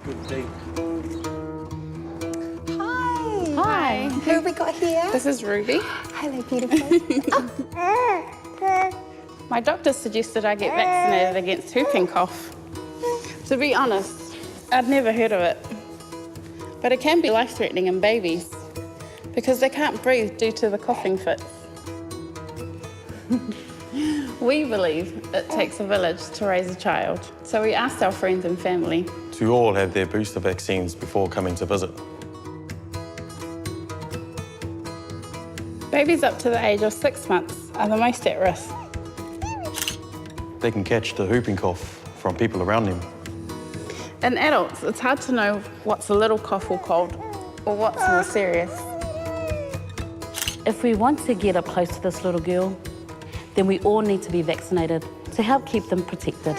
Good day. Hi. Hi. Who have we got here? This is Ruby. Hello, beautiful. My doctor suggested I get vaccinated against whooping cough. To be honest, I'd never heard of it. But it can be life-threatening in babies because they can't breathe due to the coughing fits. We believe it takes a village to raise a child. So we asked our friends and family To all have their booster vaccines before coming to visit. babies up to the age of 6 months are the most at risk. They can catch the whooping cough from people around them. In adults, it's hard to know what's a little cough or cold or what's more serious. If we want to get up close to this little girl, then we all need to be vaccinated to help keep them protected.